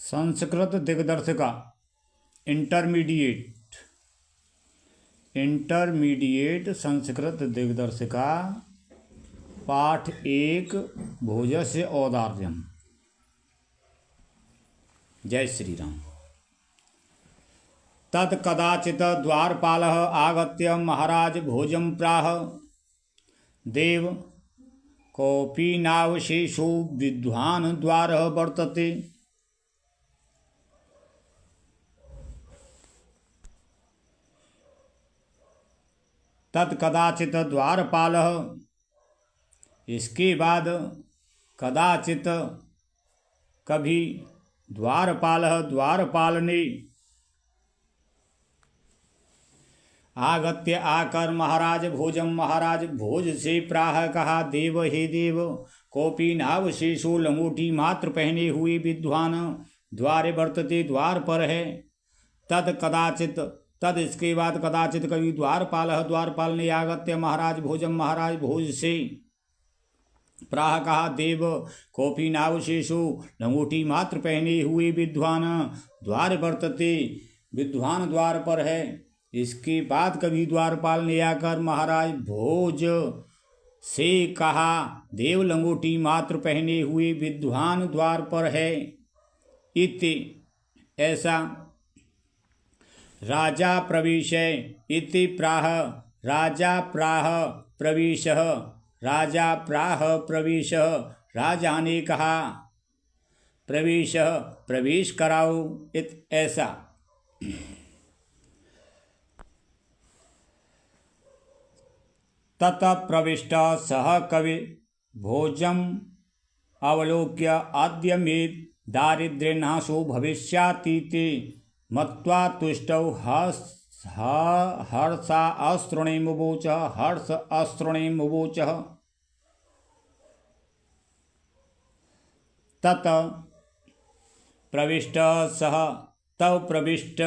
संस्कृत दिग्दर्शिका इंटरमीडिएट संस्कृत दिग्दर्शिका पाठ 1 भोजस्य औदार्यम। जय श्री राम। तत्कदाचित् द्वारपालः आगत्य महाराज भोजं प्राह, देव कोऽपि नावशेषो विद्वान् द्वारः वर्तते। तत्कदाचित् द्वारपालः, इसके बाद कदाचित कभी, द्वारपालः द्वारपाल ने, आगत्य आकर महाराज भोजम महाराज भोज से प्राह कहा, देव हे देव कोपी नावशेषो लंगोटी मात्र पहने हुए विद्वान द्वारे वर्तते, द्वार पर है। तद कदाचित, तद इसके बाद कदाचित कभी, द्वारपालः द्वारपाल ने, आगत्य महाराज भोजम महाराज भोज से प्राह कहा, देव कोपी नावशेषो लंगोटी मात्र पहने हुए विद्वान द्वार वर्तते, विद्वान द्वार पर है। इसके बाद कभी द्वारपाल ने आकर महाराज भोज से कहा, देव लंगोटी मात्र पहने हुए विद्वान द्वार पर है। इति ऐसा। राजा प्रवेश, इति प्राह, राजा प्राह प्रवेशः, राजा प्राह प्रवेश, राजा ने कहा प्रवेश, प्रवेश कराओ। इत ऐसा। ततः प्रविष्ट सह कवि भोजम अवलोक्य अद्य मे दारिद्र्यनाशो भविष्यातीति मत्वा तुष्टौ हर्षा अश्रुणिमुवोच, हर्ष अश्रुणिमुवोच। तत प्रविष्ट सह, तव प्रविष्ट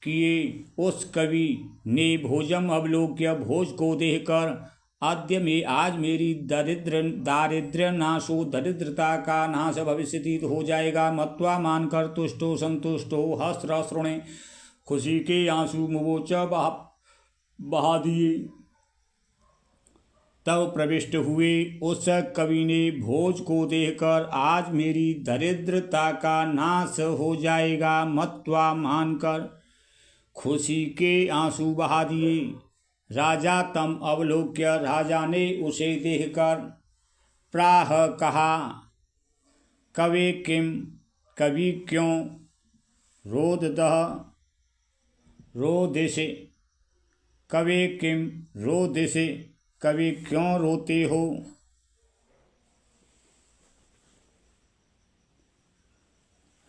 किए उस कवि ने, भोजम अवलोक्य भोज को देखकर, आद्य में आज मेरी दारिद्र्य नाशो, दरिद्रता का नाश भविष्य हो जाएगा, मत्वा मानकर तुष्टो संतुष्टो, हर्षाश्रुणे खुशी के आंसू मुवोच बहा दिए। तब प्रविष्ट हुए उस कवि ने भोज को देखकर, आज मेरी दरिद्रता का नाश हो जाएगा, मत्वा मानकर खुशी के आंसू बहा दिए। राजा तम अवलोक्य, राजा ने उसे देखकर, प्राह कहा, कवे किम, कवि क्यों, रोददः रोदिसे, कवे किम रोदिसे, कवि क्यों रोते हो।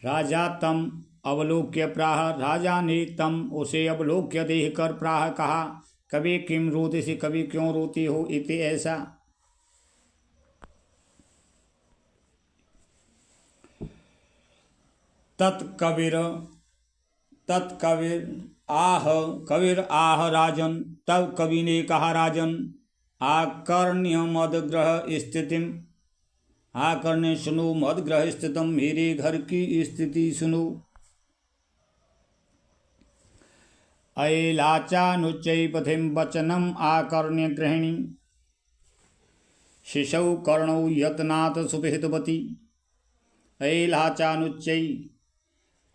राजा तम अवलोक्य प्राह, राजा ने तम उसे अवलोक्य देखकर प्राह कहा, कवि किम रोदिसे, कवि क्यों रोते हो। इति ऐसा। तत्कविर कविर आह राजन, तब कवि ने कहा, राजन आकर्ण्य मदग्रह स्थितिम, आकर्ण्य सुनो मदग्रह स्थितम, मेरे घर की स्थिति सुनो। अयलाचानुच्चै पथिम वचनम आकर्ण्य गृहिणी, शिशौ कर्णौ यत्नात् सुविहितवती। अयलाचानुच्चै,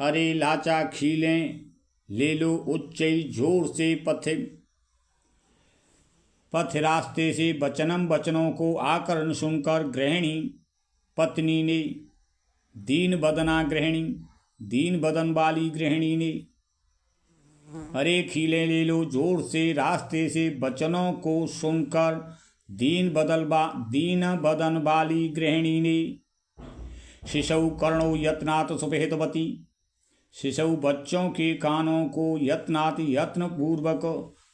अरे लाचा खीलें ले लो, उच्चै जोर से, पथिम पथ रास्ते से, वचनम वचनों को, आकर्ण सुनकर, गृहिणी पत्नी ने, दीन बदना गृहिणी दीन बदन वाली गृहिणी ने। अरे खीले ले लो जोर से, रास्ते से, वचनों को सुनकर, दीन बदन वाली गृहिणी ने। शिशौ कर्णो यत्नात् सुविहितवती, शिशु बच्चों के कानों को, यत्नात् यत्न पूर्वक,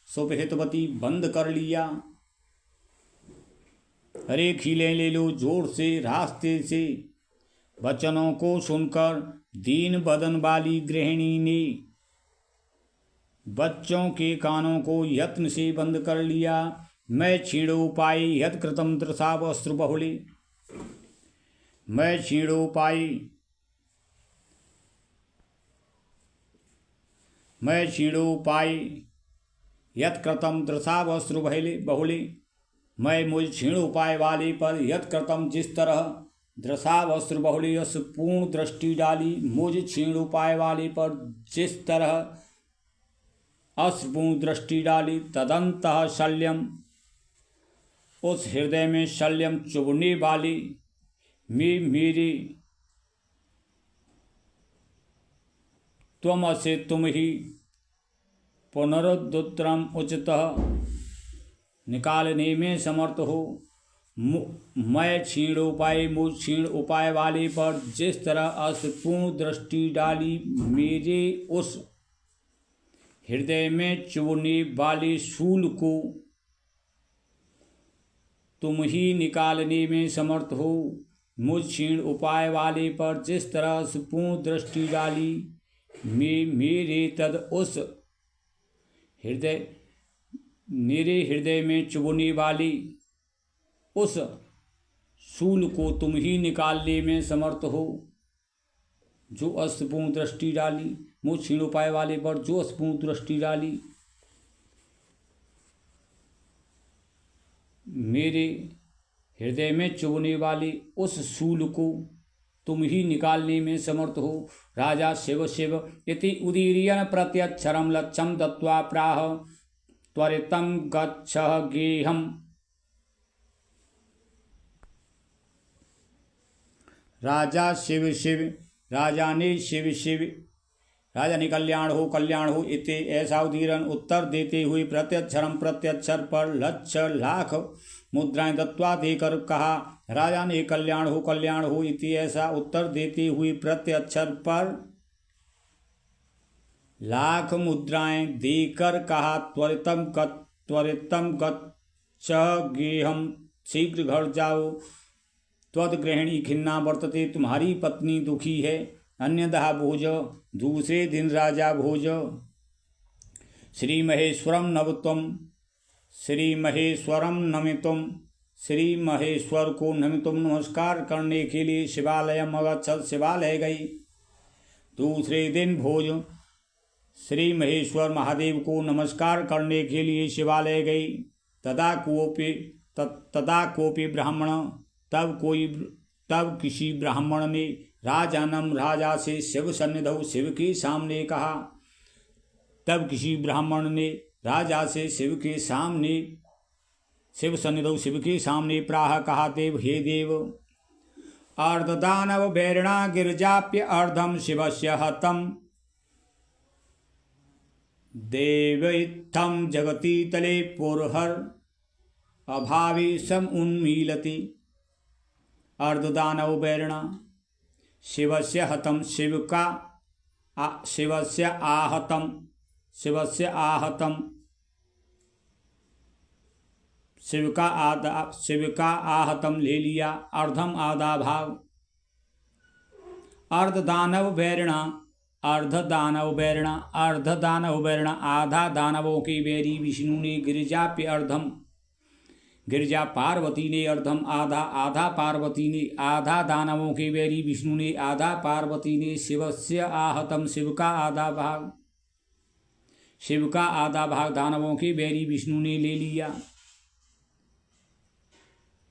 सुविहितवती बंद कर लिया। अरे खीले ले लो जोर से, रास्ते से, वचनों को सुनकर, दीन बदन वाली गृहिणी ने बच्चों के कानों को यत्न से बंद कर लिया। मैं क्षीणोपाय यत्कृतं दृशावस्त्रु बहुले, मैं क्षीणोपाय मैं क्षीणोपाय यत्कृतम दृशावस्त्रु बहुले, मैं मुझ क्षीण उपाय वाले पर यत्कृतम जिस तरह दृशावस्त्र बहुले यश पूर्ण दृष्टि डाली, मुझ क्षीण उपाय वाले पर जिस तरह अश्रुपूर्ण दृष्टि डाली, तदंतः शल्यम उस हृदय में शल्यम चुभने वाली मेरे त्वम से तुम ही पुनरुद्धरम उचितः निकालने में समर्थ हो। मैं क्षीण उपाय मुझ क्षीण उपाय वाले पर जिस तरह अश्रुपूर्ण दृष्टि डाली, मेरे उस हृदय में चुभने वाले शूल को तुम ही निकालने में समर्थ हो। मुझ क्षीण उपाय वाले पर जिस तरह अश्रुपूर्ण दृष्टि डाली, मेरे तद उस हृदय मेरे हृदय में चुभने वाली उस शूल को तुम ही निकालने में समर्थ हो। जो अश्रुपूर्ण दृष्टि डाली, मुझ क्षीण उपाय वाले पर जो अश्रुपूर्ण दृष्टि डाली, मेरे हृदय में चुभने वाली उस शूल को तुम ही निकालने में समर्थ हो। राजा शिव शिव इति उदीर्यन प्रत्यक्षरम लक्ष्यम दत्वा प्राह त्वरितं गच्छ गेहम्। राजा शिव शिव, राजा ने शिव शिव, राजा ने कल्याण हो इति ऐसा उदीरन उत्तर देते हुए प्रत्यक्षरम प्रत्यक्षर पर लक्ष्य लाख मुद्राएं दत्वा देकर कहा। राजा ने कल्याण हो इति ऐसा उत्तर देते हुए प्रत्यक्षर पर लाख मुद्राएं देकर कहा। त्वरितम गच्छ गेहम, शीघ्र घर जाओ। त्वद्गृहिणी खिन्ना वर्तते, तुम्हारी पत्नी दुखी है। अन्यथा भोज, दूसरे दिन राजा भोज। श्री महेश्वरम नवत्वम, श्री महेश्वरम नमितुम, श्री महेश्वर को नमितुम नमस्कार करने के लिए शिवालयम अगच्छत्, शिवालय गई। दूसरे दिन भोज, श्री महेश्वर महादेव को नमस्कार करने के लिए शिवालय गई। तदा कोपि ब्राह्मण, तब किसी ब्राह्मण ने राजानम, राजा से शिव सन्निधौ, शिव के सामने कहा। तब किसी ब्राह्मण ने राजा से शिव सन्निधौ, शिव के सामने प्राह कहा। देव, हे देव, अर्धदानव भैरणा गिरिजाप्य अर्धम शिवस्य हतम, देवइत्थम जगति तले पुरहर अभावी सम उन्मीलति। अर्धदानव भैरणा शिवस्य हतम, शिवस्य आहतम, शिव का आहतम ले लिया। अर्धम, आधा भाग। अर्धदानव भैरणा, आधा दानवों की बैरी विष्णु ने। गिरिजाप्य अर्धम, गिरिजा पार्वती ने अर्धम, आधा पार्वती ने। आधा दानवों की बैरी विष्णु ने, आधा पार्वती ने। शिवस्य आहतम, शिव का आधा भाग, शिव का आधा भाग दानवों की बैरी विष्णु ने ले लिया,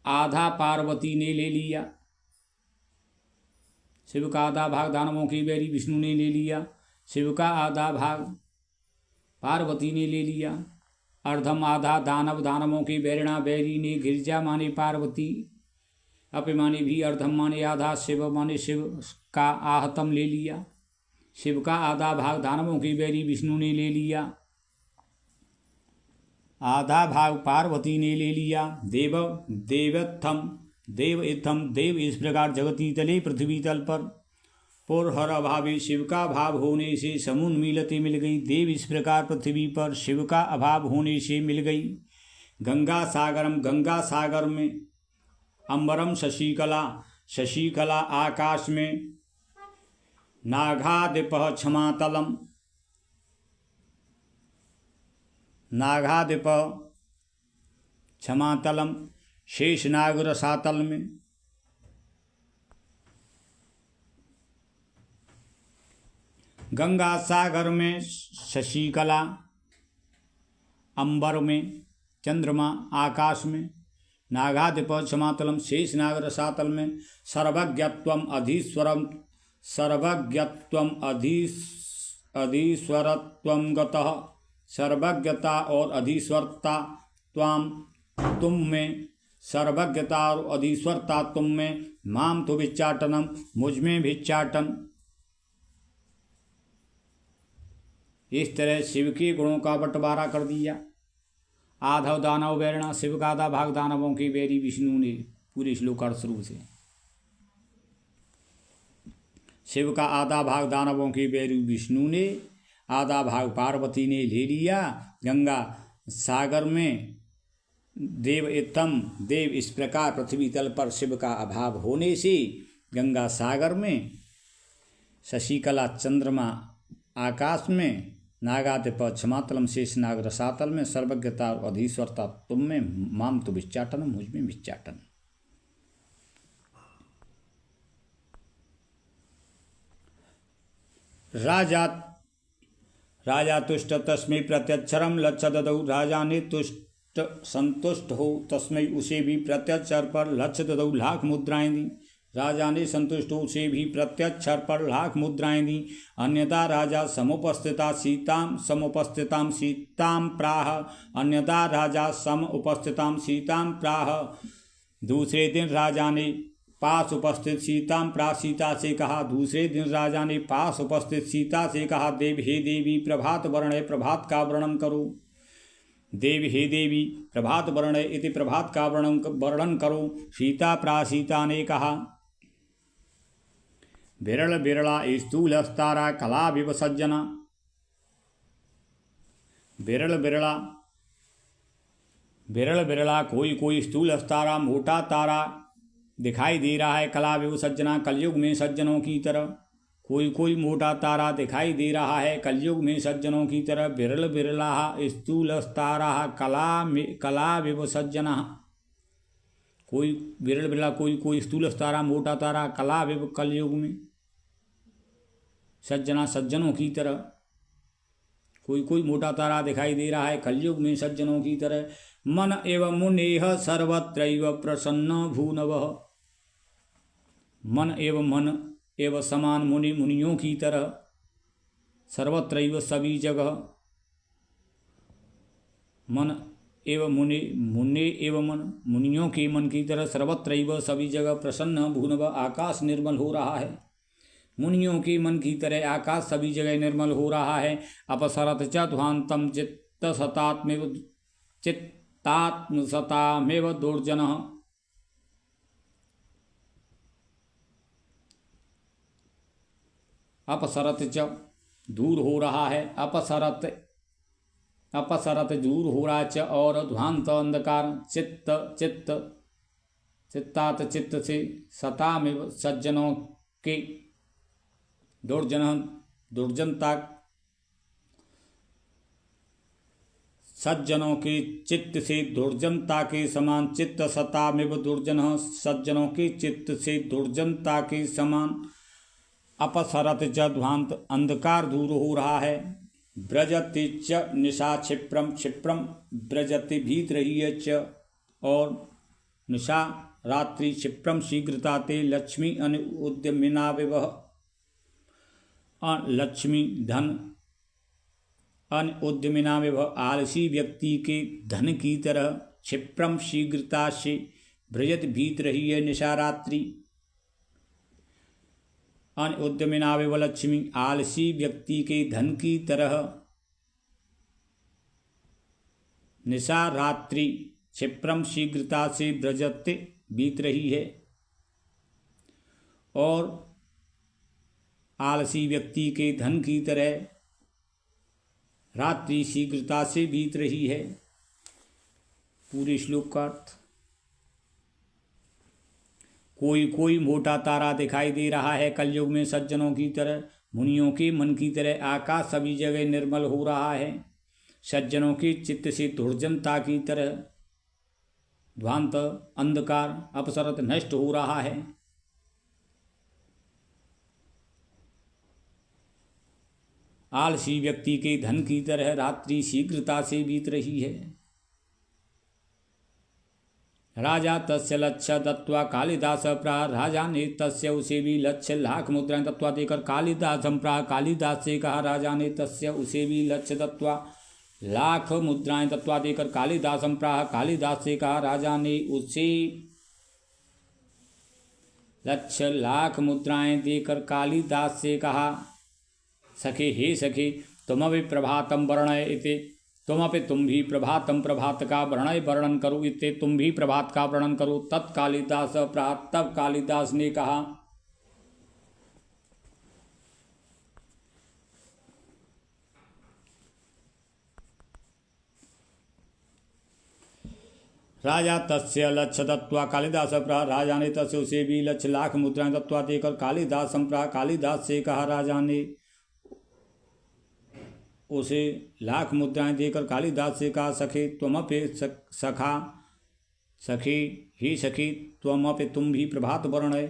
आधा पार्वती ने ले लिया। शिव का आधा भाग दानवों की बैरी विष्णु ने ले लिया, शिव का आधा भाग पार्वती ने ले लिया। अर्धम, आधा दानव, दानवों की बैरणा बैरी ने। गिरिजा माने पार्वती, अपे माने भी। अर्धम माने आधा, शिव माने शिव का आहतम ले लिया। शिव का आधा भाग दानवों की बैरी विष्णु ने ले लिया, आधा भाग पार्वती ने ले लिया। देवइत्थम, देव इस प्रकार जगती तले पृथ्वी तल पर पुरहर अभावी, शिव का भाव होने से समुन्मीलति मिल गई। देव इस प्रकार पृथ्वी पर शिव का अभाव होने से मिल गई। गंगा सागरम, गंगा सागर में। अंबरम, शशिकला आकाश में। नागादिपः क्षमातलम, नागादिपः क्षमातलम, शेषनाग रसातल में। गंगा सागर में शशिकला, अंबर में चंद्रमा, आकाश में नागाधिप क्षमातलम, शेषनाग रसातल में सर्वज्ञत्वम अधीश्वरम, सर्वज्ञत्वम अधीश्वरत्वम गतः, सर्वज्ञता और अधीश्वरता त्वाम तुम में, सर्वज्ञता और अधीश्वरता तुम में, माम तो भिच्चाटनम मुझ में भिच्चाटन। इस तरह शिव के गुणों का बंटवारा कर दिया। आधव दानव वैरणा, शिव का आधा भाग दानवों की बैरी विष्णु ने। पूरे श्लोकार्थ शुरू से। शिव का आधा भाग दानवों की बैरी विष्णु ने, आधा भाग पार्वती ने ले लिया। गंगा सागर में देव इत्थम, देव इस प्रकार पृथ्वी तल पर शिव का अभाव होने से गंगा सागर में, शशिकला चंद्रमा आकाश में, नागाधिप क्षमातलम शेषनाग रसातल में, सर्वज्ञता और अधीश्वरता तुम में, माम तो विच्चाटन मुझ में विच्चाटन। राजा तुष्ट तस्मै प्रत्यक्षरम लक्ष्य ददौ, राजा ने तुष्ट संतुष्ट हो तस्मै उसे भी प्रत्यक्षर पर लक्ष्य ददौ, लाख मुद्राएं दी। राजा ने संतुष्ट हो उसे भी प्रत्यक्षर पर लाख मुद्राएं दी। अन्यथा राजा समुपस्थिता सीताम प्राह, अन्यथा राजा समुपस्थिताम सीताम प्राह। दूसरे दिन राजा ने पास उपस्थित सीताम प्राह सीता से कहा, दूसरे दिन राजा ने पास उपस्थित सीता से कहा, देव हे देवी प्रभात वर्ण है, प्रभात का वर्णन करो। देव हे देवी प्रभात वर्ण इति, प्रभात का वर्णन करो। सीता प्राह सीता ने कहा, विरल बिरला स्थूलस्तारा कला विव सज्जना। विरल बिरला कोई स्थूल तारा, मोटा तारा दिखाई दे रहा है। कला विव सज्जना, कलयुग में सज्जनों की तरह। कोई मोटा तारा दिखाई दे रहा है कलयुग में सज्जनों की तरह। विरल बिरला स्थूलस्तारा कला विव सज्जना। कोई विरल बिरला कोई स्थूल तारा, मोटा तारा, कला विव कलयुग में सज्जना सज्जनों की तरह। कोई मोटा तारा दिखाई दे रहा है कलयुग में सज्जनों की तरह। मन एवं मुनेह सर्वत्रैव प्रसन्न भूनवः। मन एवं समान मुनियों की तरह, सर्वत्रैव सभी जगह। मन एवं मुने एवं मन, मुनियों के मन की तरह, सर्वत्रैव सभी जगह, प्रसन्न भूनव आकाश निर्मल हो रहा है। मुनियों के मन की तरह आकाश सभी जगह निर्मल हो रहा है। अपसरत च ध्वांतम चित्तात्मसतामेव दुर्जनः। अपसरत च दूर हो रहा है, अपसरत दूर हो रहा च और ध्वांत अंधकार, चित्तात चित्त से, सतामेव सज्जनों के, दुर्जनता सज्जनों के चित्त से दुर्जनता के समान। चित्त सतामेव दुर्जन, सज्जनों के चित्त से दुर्जनता के समान। अपसरत च ध्वांत अंधकार दूर हो रहा है। ब्रजति च निशा क्षिप्रम ब्रजति भीत रही है च और निशा रात्रि, क्षिप्रम शीघ्रता ते, लक्ष्मी अन उद्यमिना विवह। लक्ष्मी धन, अन उद्यमिना विवह आलसी व्यक्ति के धन की तरह। क्षिप्रम शीघ्रता से, ब्रजत भीत रही है निशा रात्रि। अन उद्यमिना विवह लक्ष्मी आलसी व्यक्ति के धन की तरह। निशा रात्रि क्षिप्रम शीघ्रता से ब्रजत बीत रही है और आलसी व्यक्ति के धन की तरह रात्रि शीघ्रता से बीत रही है। पूरे श्लोक का अर्थ। कोई मोटा तारा दिखाई दे रहा है कलयुग में सज्जनों की तरह। मुनियों के मन की तरह आकाश सभी जगह निर्मल हो रहा है। सज्जनों के चित्त से दुर्जनता की तरह ध्वांत अंधकार अपसरत नष्ट हो रहा है। आलसी व्यक्ति के धन की तरह रात्रि शीघ्रता से बीत रही है। राजा तस्य लक्ष्य दत्वा कालिदास प्राह, राजा ने तस्य उसे भी लक्ष्य लाख मुद्राएं दत्वा देकर कालिदासम प्राह, कालिदास से कहा। राजा ने तस्य उसे भी लक्ष्य दत्वा लाख मुद्राएं दत्वा देकर कालिदासम प्राह, कालिदास से कहा। राजा ने उसे लक्ष्य लाख मुद्राएं देकर कालिदास से कहा। सखे हे सखे तुमपि प्रभातम वर्णय इति, तुम भी प्रभातम प्रभात का वर्णन करो इत्ते, तुम भी प्रभात का वर्णन करो। तत्कालिदास प्राह, तब कालिदास ने कहा। राजा तस्य लक्ष्य दत्वा कालिदास प्राह, राजा ने तस्य उसे भी लक्ष्य लाख मुद्राएं दत्वा देकर कालिदास प्राह, कालिदास से कहा। राजा ने उसे लाख मुद्राएं देकर कालिदास से कहा। सखे त्वमपि सखा, सखी ही सखी त्वमपि, तुम भी प्रभातम वर्णय,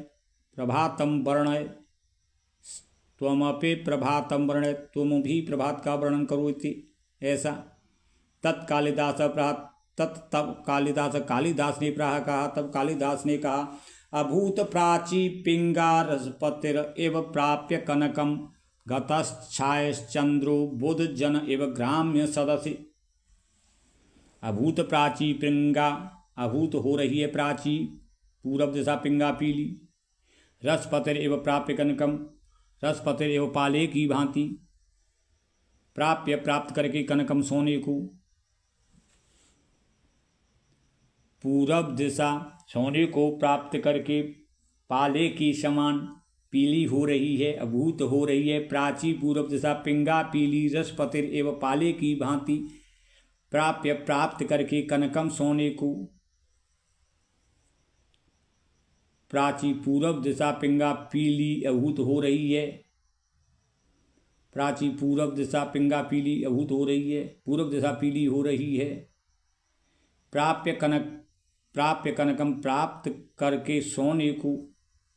त्वमपि प्रभातम वर्णय, तुम भी प्रभात का वर्णन करो इति, ऐसा। तत्कालिदास प्राह, तब कालिदास ने प्राह कहा। तब कालिदास ने कहा। अभूत प्राची पिंगारस्पतिर एव प्राप्य कनकम, गतश्छायश्चंद्रो बुधजन एव ग्राम्य सदसि। अभूत प्राची पिंगा, अभूत हो रही है प्राची, पूरब दिशा पिंगा पीली। रसपतिर एव प्राप्य कनकम, रसपतिर एव पाले की भांति। प्राप्य प्राप्त करके, कनकम सोने को। पूरब दिशा सोने को प्राप्त करके पाले की समान पीली हो रही है, अभूत हो रही है। प्राची पूरब दिशा पिंगा पीली, रसपतिर एवं पाले की भांति। प्राप्य प्राप्त करके, कनकम सोने को। प्राची पूरब दिशा पिंगा पीली अभूत हो रही है, प्राची पूरब दिशा पिंगा पीली अभूत हो रही है, पूरब दिशा पीली हो रही है। प्राप्य कनकम प्राप्त करके सोने को,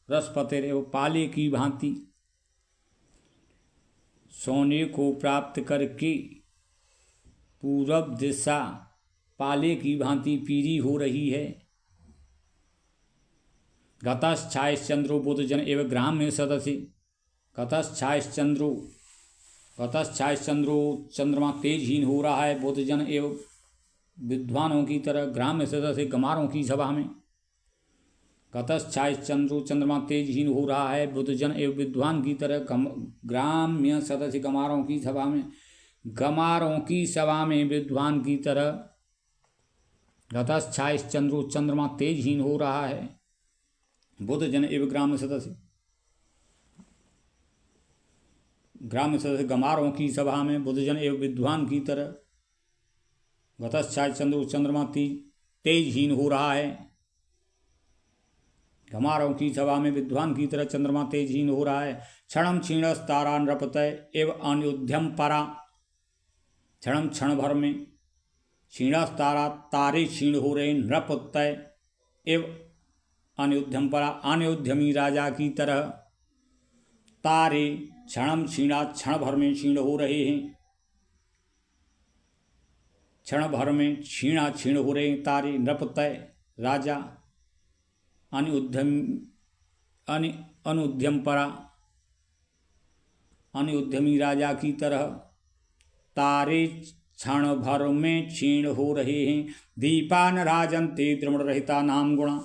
रसपतिर एवं पाले की भांति। सोने को प्राप्त करके पूरब दिशा पाले की भांति पीली हो रही है। गतश्छायश्चंद्रो बुधजन एवं ग्राम्य सदस्य। गतश्छायश्चंद्रो, चंद्रमा तेजहीन हो रहा है, बुधजन एवं विद्वानों की तरह, ग्राम्य सदस्य गमारों की सभा में। गतश्छायश्चंद्रो, चंद्रमा तेजहीन हो रहा है, बुधजन एवं विद्वान की तरह, ग्राम्य सदस्य गमारों की सभा में, गमारों की सभा में विद्वान की तरह। गतश्छायश्चंद्रो, चंद्रमा तेजहीन हो रहा है, बुधजन एवं ग्राम्य सदस्य, ग्राम्य सदस्य गमारों की सभा में, बुधजन एवं विद्वान की तरह। गतश्छायश्चंद्रो, चंद्रमा तेजहीन हो रहा है, गमारों की सभा में विद्वान की तरह चंद्रमा तेजहीन हो रहा है। क्षणम क्षीणस्तारा नृपतय एव अनुद्यम परा। क्षणम क्षण भर में, क्षीणस्तारा तारे क्षीण हो रहे, नृपतय एव अनुद्यम परा, अनुद्यमी राजा की तरह। तारे क्षणम क्षीणा, क्षण भर में क्षीण हो रहे हैं, क्षण भर में क्षीणा क्षीण हो रहे हैं तारे। नृपतय राजा, अनुद्यम परा, अनुद्यमी राजा की तरह। तारे क्षण भर में क्षीण हो रहे हैं। दीपान राजन्ते द्रमण रहिता नाम गुणा।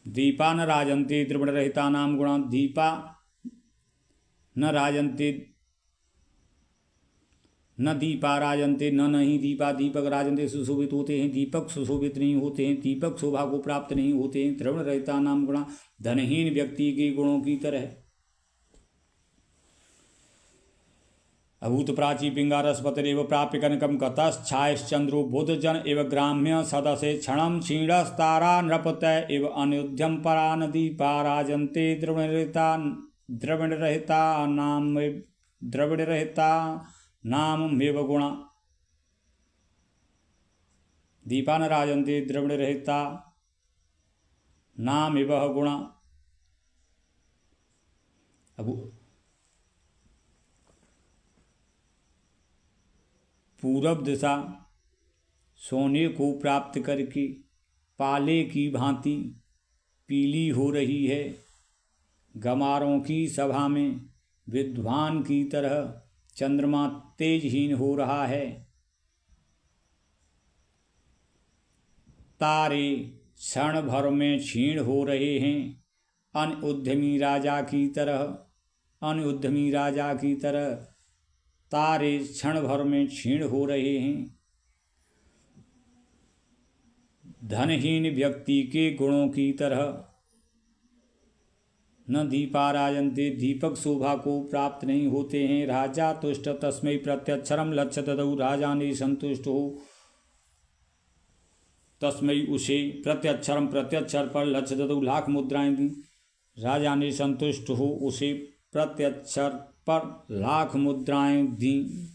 दीपान राजन्ते द्रमण रहिता नाम गुणा। दीपा न राजन्ते, न दीपा राजन्ते, न नहीं दीपा, दीपक राजन्ते सुशोभित होते हैं, दीपक सुशोभित नहीं होते हैं, दीपक शोभा को प्राप्त नहीं होते हैं। द्रवण रहता नाम गुणा, धनहीन व्यक्ति के गुणों की तरह। अभूत प्राची पिंगा रसपतिर एवं प्राप्य कनकम गतश्छायश्चंद्रो बुधजन एवं ग्राम्य सदसे। क्षणम क्षीणस्तारा नृपतय एवं अनुद्यम परा। न दीपा राजन्ते द्रविण रहता नामेव गुणा। दीपान राजन्ते द्रविण रहता नामेव गुणा। अब पूरब दिशा सोने को प्राप्त करके पाले की भांति पीली हो रही है। गमारों की सभा में विद्वान की तरह चंद्रमा तेजहीन हो रहा है। तारे क्षण भर में क्षीण हो रहे हैं। अनउद्यमी राजा की तरह तारे क्षण भर में क्षीण हो रहे हैं। धनहीन व्यक्ति के गुणों की तरह न दीपाराजन्ते, दीपक शोभा को प्राप्त नहीं होते हैं। राजा तुष्ट तस्मै प्रत्यक्षरम लक्ष्य ददौ, राजा ने संतुष्ट हो तस्मै उसे प्रत्यक्षरम, प्रत्यक्षर पर लक्ष्य ददौ, लाख मुद्राएं दी। राजा ने संतुष्ट हो उसे प्रत्यक्षर पर लाख मुद्राएं दी।